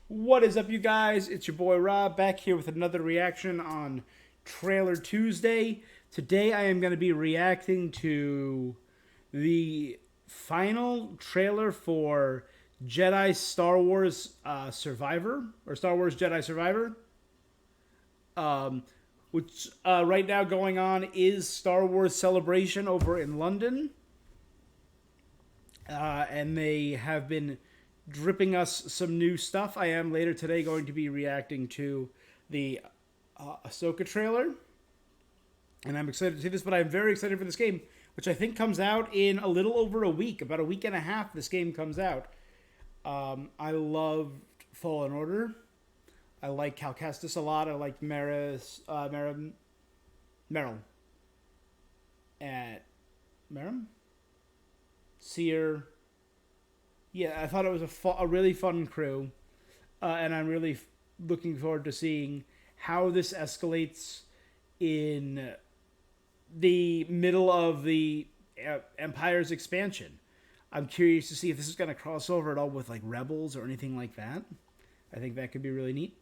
What is up, you guys? It's your boy Rob back here with another reaction on Trailer Tuesday. Today I am going to be reacting to the final trailer for Jedi Star Wars Survivor, or Star Wars Jedi Survivor, which right now going on is Star Wars Celebration over in London. And they have been dripping us some new stuff. I am later today going to be reacting to the Ahsoka trailer. And I'm excited to see this, but I'm very excited for this game, which I think comes out in a little over a week. About a week and a half this game comes out. I loved Fallen Order. I like Cal Kestis a lot. I like Meryl. Seer. Yeah, I thought it was a really fun crew, and I'm really looking forward to seeing how this escalates in the middle of the Empire's expansion. I'm curious to see if this is going to cross over at all with like Rebels or anything like that. I think that could be really neat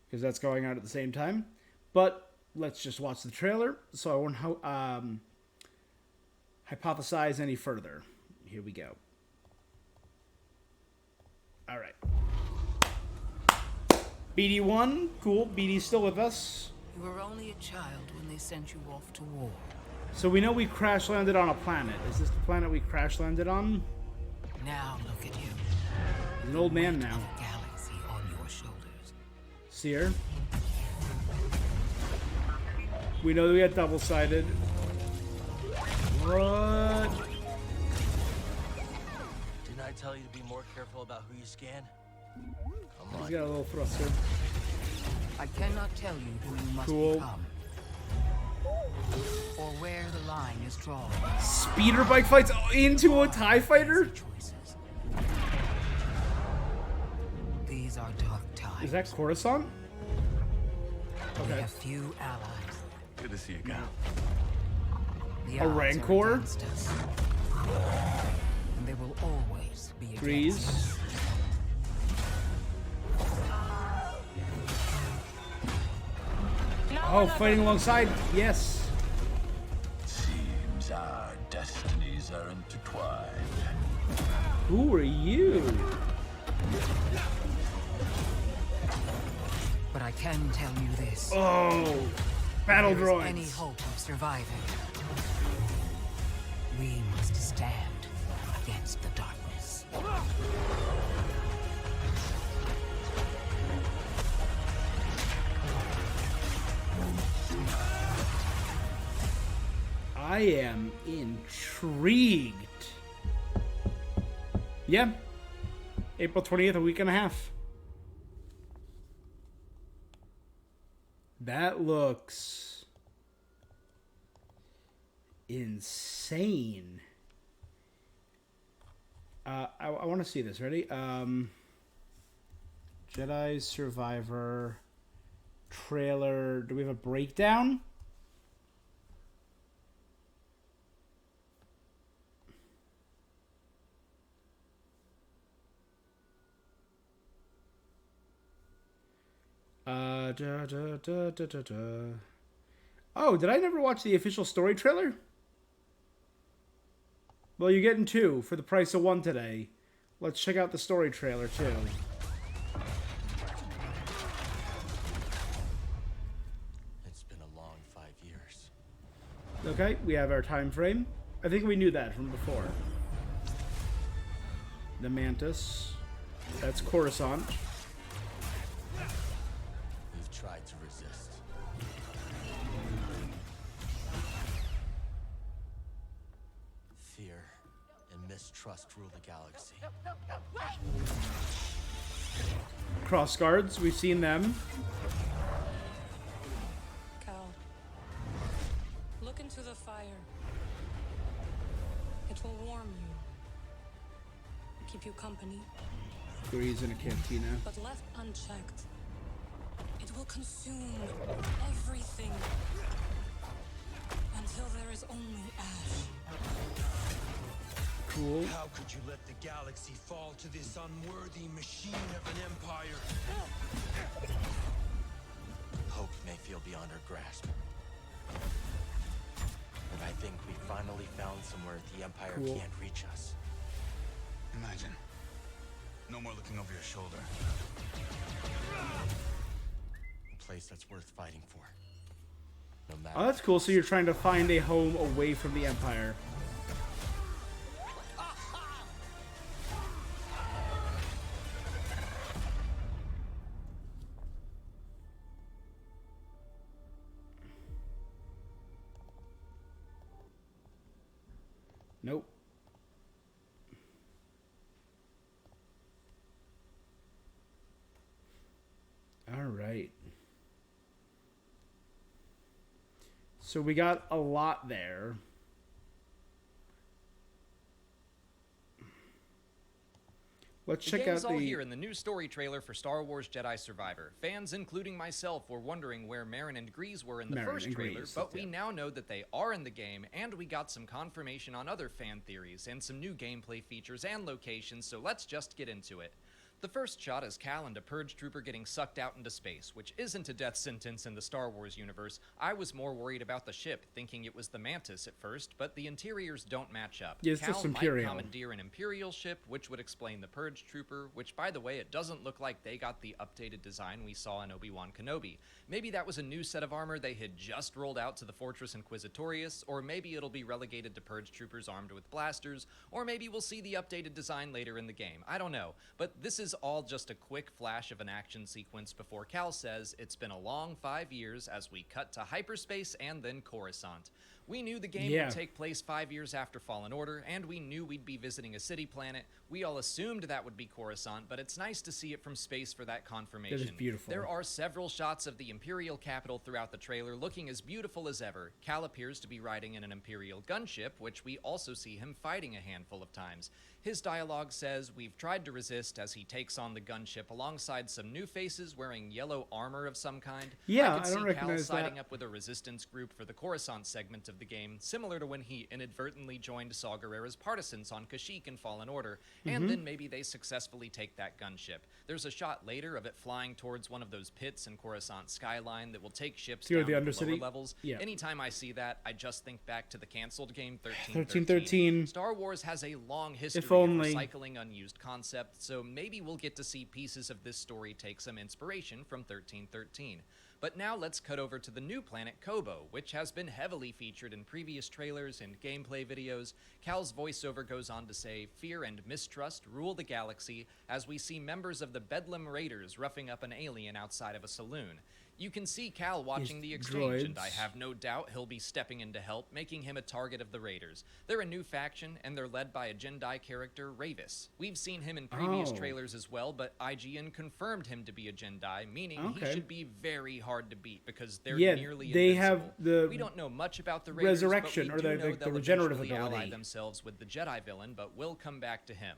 because that's going out at the same time. But let's just watch the trailer so I won't hypothesize any further. Here we go. All right. BD1, cool. BD's still with us. You were only a child when they sent you off to war. So we know we crash landed on a planet. Is this the planet we crash landed on? Now look at you. He's an old man now. A galaxy on your shoulders. Seer. We know that we had double-sided. What? Didn't I tell you to be more careful about who you scan? Come on. He's got a little thruster. I cannot tell you who you must become, or where the line is drawn. Speeder bike fights into a TIE fighter? Choices. These are dark times. Is that Coruscant? We Okay. have few allies. Good to see you, Cal. The A odds are Rancor? against us. And there will always be a Grease. Oh, fighting alongside. Yes. Seems our destinies are intertwined. Who are you? But I can tell you this. Oh, battle There is any droids. hope of surviving, we must stand against the darkness. I am intrigued. Yeah. April 20th, a week and a half. That looks insane. I want to see this. Ready? Jedi Survivor trailer. Do we have a breakdown? Oh, did I never watch the official story trailer? Well, you're getting two for the price of one today. Let's check out the story trailer, too. It's been a long 5 years. Okay, we have our time frame. I think we knew that from before. The Mantis. That's Coruscant. We've tried to resist. Fear and mistrust rule the galaxy. Cross guards, we've seen them. Cal, look into the fire. It will warm you, keep you company, Grease in a cantina. but left unchecked, it will consume everything until there is only ash. Cool. How could you let the galaxy fall to this unworthy machine of an empire? Hope may feel beyond our grasp. But I think we finally found somewhere the Empire Cool. can't reach us. Imagine. No more looking over your shoulder. A place that's worth fighting for. No matter. Oh, that's cool. So you're trying to find a home away from the Empire. Nope. All right. So we got a lot there. Let's The check game's out all the... here in the new story trailer for Star Wars Jedi Survivor. Fans, including myself, were wondering where Marin and Grease were in the Marin first and trailer, Grease, but we yeah. now know that they are in the game, and we got some confirmation on other fan theories and some new gameplay features and locations, so let's just get into it. The first shot is Cal and a Purge Trooper getting sucked out into space, which isn't a death sentence in the Star Wars universe. I was more worried about the ship, thinking it was the Mantis at first, but the interiors don't match up. Yeah, it's Cal just might Imperial. commandeer an Imperial ship, which would explain the Purge Trooper, which, by the way, it doesn't look like they got the updated design we saw in Obi-Wan Kenobi. Maybe that was a new set of armor they had just rolled out to the Fortress Inquisitorius, or maybe it'll be relegated to Purge Troopers armed with blasters, or maybe we'll see the updated design later in the game. I don't know, but this is all just a quick flash of an action sequence before Cal says it's been a long 5 years as we cut to hyperspace and then Coruscant. We knew the game Yeah. would take place 5 years after Fallen Order, and we knew we'd be visiting a city planet. We all assumed that would be Coruscant, but it's nice to see it from space for that confirmation. That is beautiful. There are several shots of the Imperial capital throughout the trailer looking as beautiful as ever. Cal appears to be riding in an Imperial gunship, which we also see him fighting a handful of times. His dialogue says, "We've tried to resist," as he takes on the gunship alongside some new faces wearing yellow armor of some kind. Yeah, I could I don't see Cal recognize siding that. up with a resistance group for the Coruscant segment of the game, similar to when he inadvertently joined Saw Gerrera's partisans on Kashyyyk in Fallen Order, and then maybe they successfully take that gunship. There's a shot later of it flying towards one of those pits in Coruscant skyline that will take ships To down the to the Undercity? lower levels. Yeah. Anytime I see that, I just think back to the canceled game 1313. Star Wars has a long history If only. of recycling unused concepts, so maybe we'll get to see pieces of this story take some inspiration from 1313. But now let's cut over to the new planet Kobo, which has been heavily featured in previous trailers and gameplay videos. Cal's voiceover goes on to say, "Fear and mistrust rule the galaxy," as we see members of the Bedlam Raiders roughing up an alien outside of a saloon. You can see Cal watching the exchange, and I droids. have no doubt he'll be stepping in to help, making him a target of the Raiders. They're a new faction, and they're led by a Jedi character, Ravis. We've seen him in previous Oh. trailers as well, but IGN confirmed him to be a Jedi, meaning Okay. he should be very hard to beat because they're Yeah, nearly they invincible. have the We don't know much about the Raiders, resurrection, but or we the- do know the they'll regenerative eventually ally ability. themselves with the Jedi villain, but we'll come back to him.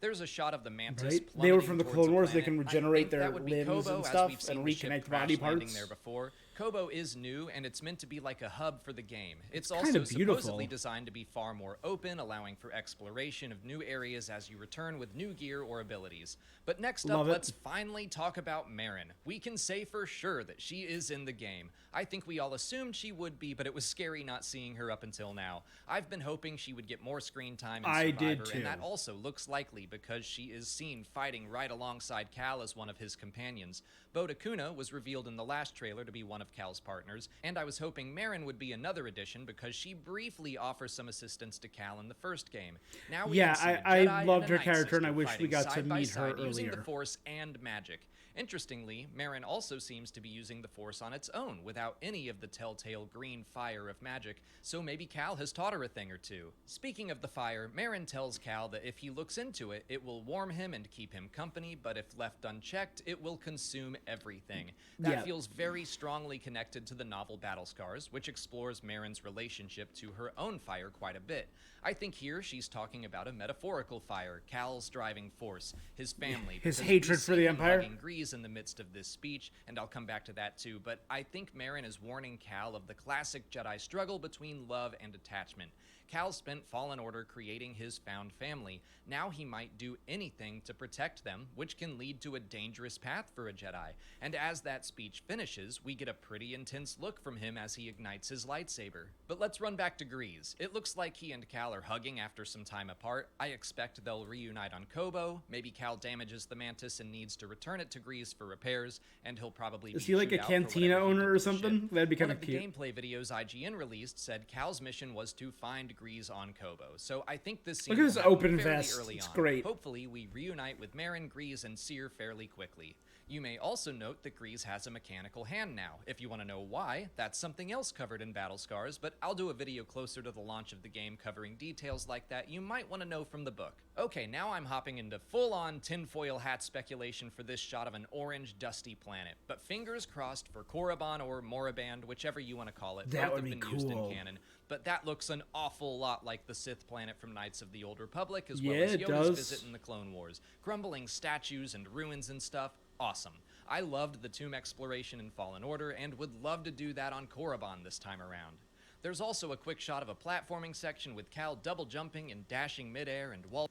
There's a shot of the Mantis Right? They were plummeting from the towards Clone a Wars, they planet. can I regenerate think their that would be limbs Kobo, and as stuff, we've seen and the ship reconnect crash body landing parts. there before. Kobo is new, and it's meant to be like a hub for the game. It's kinda also beautiful. supposedly designed to be far more open, allowing for exploration of new areas as you return with new gear or abilities. But next up, Love it. let's finally talk about Marin. We can say for sure that she is in the game. I think we all assumed she would be, but it was scary not seeing her up until now. I've been hoping she would get more screen time in I Survivor, did too. and that also looks likely because she is seen fighting right alongside Cal as one of his companions. Bode Akuna was revealed in the last trailer to be one of Cal's partners, and I was hoping Marin would be another addition because she briefly offers some assistance to Cal in the first game. Now we Yeah, can see a I Jedi loved and a her Night character, and I Sister wish we fighting got to side by meet her side using the earlier. Force and magic. Interestingly, Marin also seems to be using the Force on its own, without any of the telltale green fire of magic, so maybe Cal has taught her a thing or two. Speaking of the fire, Marin tells Cal that if he looks into it, it will warm him and keep him company, but if left unchecked, it will consume everything. That Yeah. feels very strongly connected to the novel Battle Scars, which explores Marin's relationship to her own fire quite a bit. I think here she's talking about a metaphorical fire, Cal's driving force, his family. His because we hatred for see the him Empire? hugging Grease in the midst of this speech, and I'll come back to that too, but I think Marin is warning Cal of the classic Jedi struggle between love and attachment. Cal spent Fallen Order creating his found family. Now he might do anything to protect them, which can lead to a dangerous path for a Jedi. And as that speech finishes, we get a pretty intense look from him as he ignites his lightsaber. But let's run back to Grease. It looks like he and Cal are hugging after some time apart. I expect they'll reunite on Kobo. Maybe Cal damages the Mantis and needs to return it to Grease for repairs, and he'll probably Is he like a cantina owner or something? That'd be kind of cute. One of the gameplay videos IGN released said Cal's mission was to find Grease on Kobo, so I think this scene Look at this will open happen fairly vest. early It's on. great. Hopefully, we reunite with Marin, Grease, and Seer fairly quickly. You may also note that Grease has a mechanical hand now. If you want to know why, that's something else covered in Battle Scars, but I'll do a video closer to the launch of the game covering details like that you might want to know from the book. Okay, now I'm hopping into full-on tinfoil hat speculation for this shot of an orange, dusty planet, but fingers crossed for Korriban or Moraband, whichever you want to call it. That Both would be have been used in cool. canon, but that looks an awful lot like the Sith planet from Knights of the Old Republic, as Yeah, well as it Yoda's does. visit in the Clone Wars. Crumbling statues and ruins and stuff. Awesome. I loved the tomb exploration in Fallen Order and would love to do that on Korriban this time around. There's also a quick shot of a platforming section with Cal double jumping and dashing midair and wall.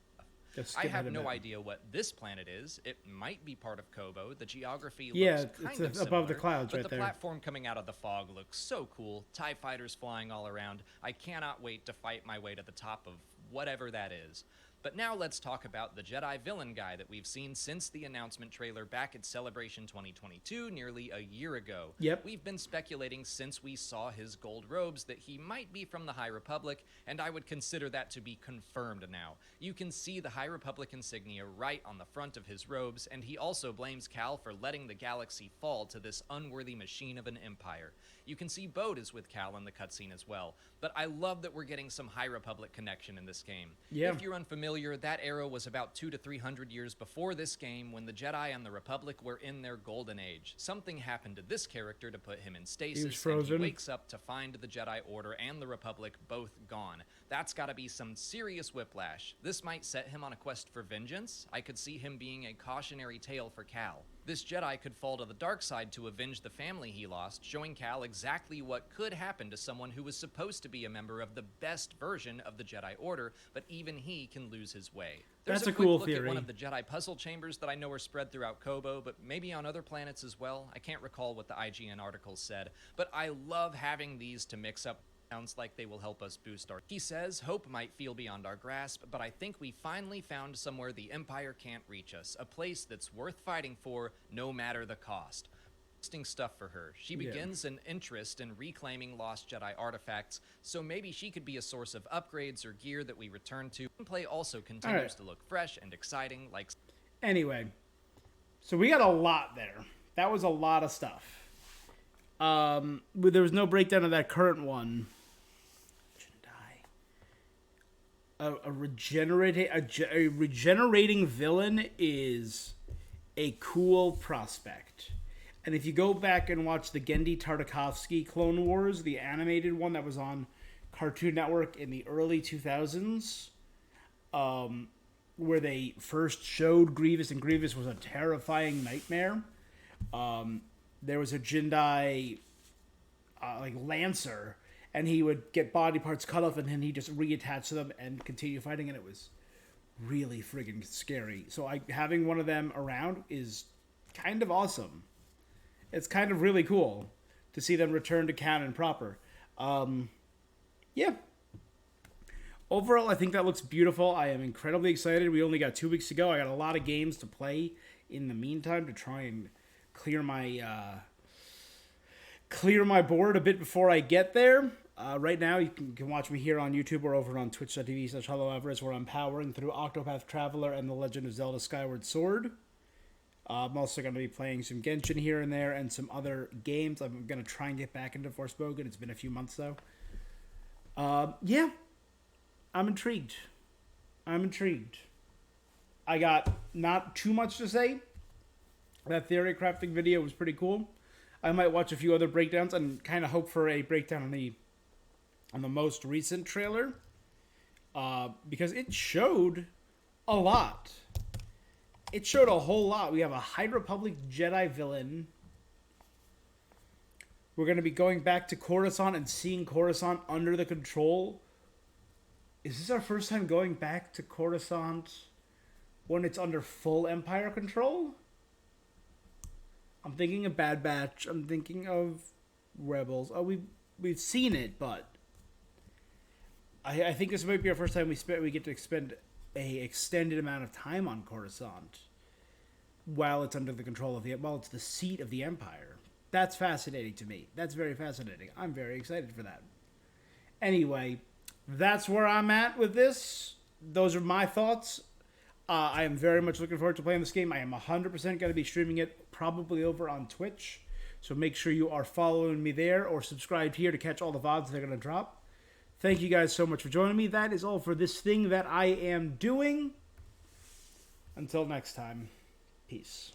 Just I skip have ahead a no bit. idea what this planet is. It might be part of Kobo. The geography Yeah, looks kind it's of above the similar, clouds but right the there. platform coming out of the fog looks so cool. TIE fighters flying all around. I cannot wait to fight my way to the top of whatever that is. But now let's talk about the Jedi villain guy that we've seen since the announcement trailer back at Celebration 2022 nearly a year ago. Yep. We've been speculating since we saw his gold robes that he might be from the High Republic, and I would consider that to be confirmed now. You can see the High Republic insignia right on the front of his robes, and he also blames Cal for letting the galaxy fall to this unworthy machine of an empire. You can see Bode is with Cal in the cutscene as well, but I love that we're getting some High Republic connection in this game. Yeah. If you're unfamiliar, that era was about 200 to 300 years before this game, when the Jedi and the Republic were in their golden age. Something happened to this character to put him in stasis, and frozen. he wakes up to find the Jedi Order and the Republic both gone. That's gotta be some serious whiplash. This might set him on a quest for vengeance. I could see him being a cautionary tale for Cal. This Jedi could fall to the dark side to avenge the family he lost, showing Cal exactly what could happen to someone who was supposed to be a member of the best version of the Jedi Order, but even he can lose his way. There's That's a quick cool look at theory. one of the Jedi puzzle chambers that I know are spread throughout Kobo, but maybe on other planets as well. I can't recall what the IGN articles said, but I love having these to mix up. Sounds like they will help us boost our... He says, hope might feel beyond our grasp, but I think we finally found somewhere the Empire can't reach us. A place that's worth fighting for, no matter the cost. Interesting stuff for her. She Yeah. begins an interest in reclaiming lost Jedi artifacts, so maybe she could be a source of upgrades or gear that we return to. Gameplay also continues Alright. to look fresh and exciting, like... Anyway, so we got a lot there. That was a lot of stuff. But there was no breakdown of that current one. A regenerating villain is a cool prospect. And if you go back and watch the Genndy Tartakovsky Clone Wars, the animated one that was on Cartoon Network in the early 2000s, where they first showed Grievous, and Grievous was a terrifying nightmare. There was a Jedi Lancer, and he would get body parts cut off, and then he just reattach to them and continue fighting, and it was really friggin' scary. So having one of them around is kind of awesome. It's kind of really cool to see them return to canon proper. Yeah. Overall, I think that looks beautiful. I am incredibly excited. We only got 2 weeks to go. I got a lot of games to play in the meantime to try and clear my board a bit before I get there. Right now, you can watch me here on YouTube or over on twitch.tv/HelloEverest, where I'm powering through Octopath Traveler and The Legend of Zelda Skyward Sword. I'm also going to be playing some Genshin here and there and some other games. I'm going to try and get back into Forspoken. It's been a few months, though. Yeah. I'm intrigued. I got not too much to say. That theory crafting video was pretty cool. I might watch a few other breakdowns and kind of hope for a breakdown on the most recent trailer. Because it showed a lot. It showed a whole lot. We have a High Republic Jedi villain. We're going to be going back to Coruscant and seeing Coruscant under the control Is this our first time going back to Coruscant when it's under full Empire control? I'm thinking of Bad Batch. I'm thinking of Rebels. Oh, we've seen it, but I think this might be our first time we get to spend a extended amount of time on Coruscant while it's under the control of it's the seat of the Empire. That's fascinating to me. That's very fascinating. I'm very excited for that. Anyway, that's where I'm at with this. Those are my thoughts. I am very much looking forward to playing this game. I am 100% going to be streaming it probably over on Twitch. So make sure you are following me there or subscribed here to catch all the VODs that are going to drop. Thank you guys so much for joining me. That is all for this thing that I am doing. Until next time, peace.